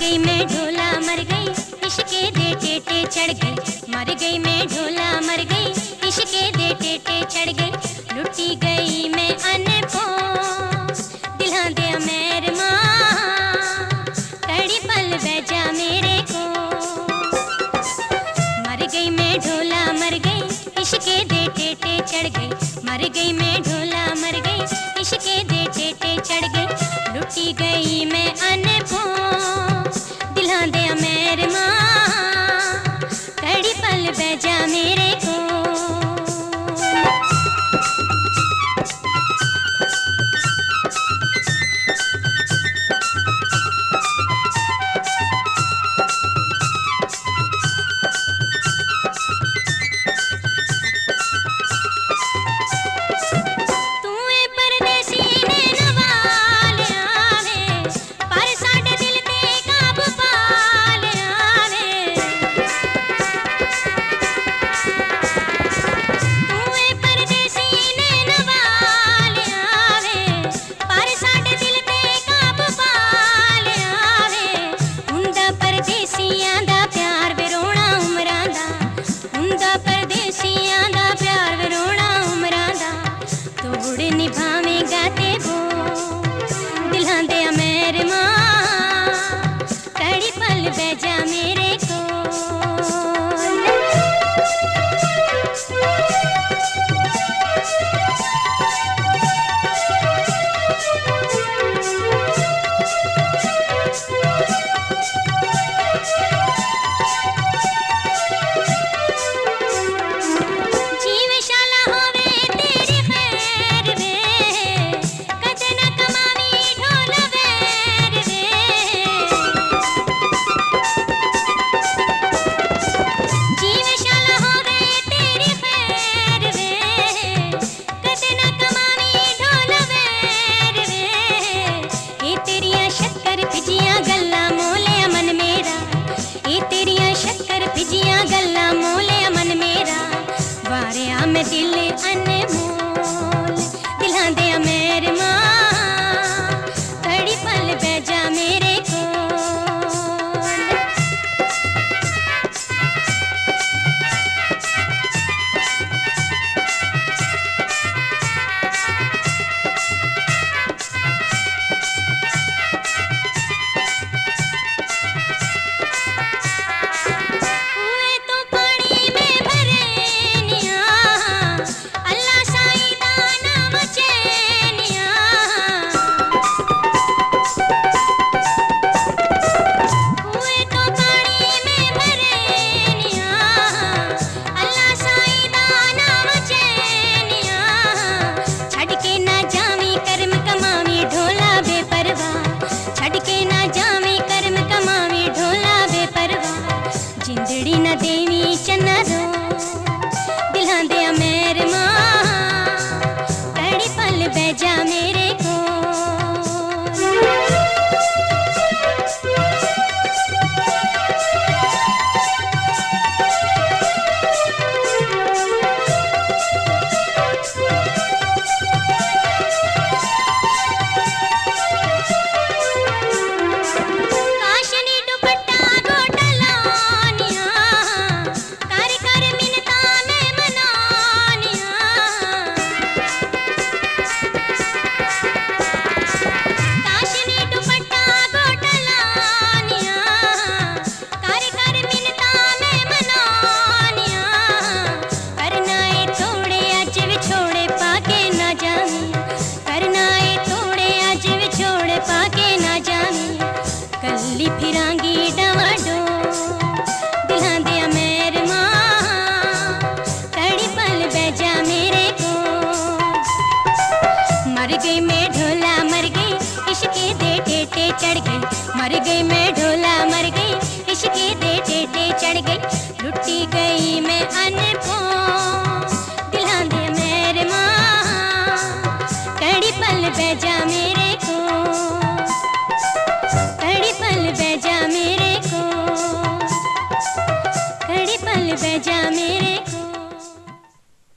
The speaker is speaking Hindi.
गई मैं ढोला मर गई, इश्के दे टेटे चढ़ गई। मर गई मैं ढोला मर गई, इश्के दे टेटे चढ़ गई। लुटी गई मैं अनपो दिलां दे मेर मां, कड़ी पल बैजा मेरे को। मर गई मैं ढोला मर गई, इश्के दे टेटे चढ़ गई। मर गई मैं ढोला मर गई, इश्के दे टेटे चढ़ गई। लुटी गई मैं अनपो दिलां दे मेर मां, कड़ी पल बैजा मेरे को। निभावेगा ते वो दिलां दे मेर मां, कड़ी पल बैजा मेरे को। मैं दिल अनमोल दिलां दे मेर मां, कड़ी पल बैजा मेरे को। जिंदड़ी न देवी चन्ना दो दिलां दे मेर मां, कड़ी पल बैजा मेरे को। कल्ली फिरांगी डवाडो दिलां दे मेर मां, कड़ी पल बैजा मेरे को। मर गई मैं ढोला मर गई, इश्के दे टेटे चढ़ गई। मर गई मैं ढोला मर गई, इश्के दे टेटे चढ़ गई। लुटी गई मैं अनपो दिलां दे मेर मां, कड़ी पल बैजा मेरे को। कड़ी पल बैजा मेरे को, कड़ी पल बैजा मेरे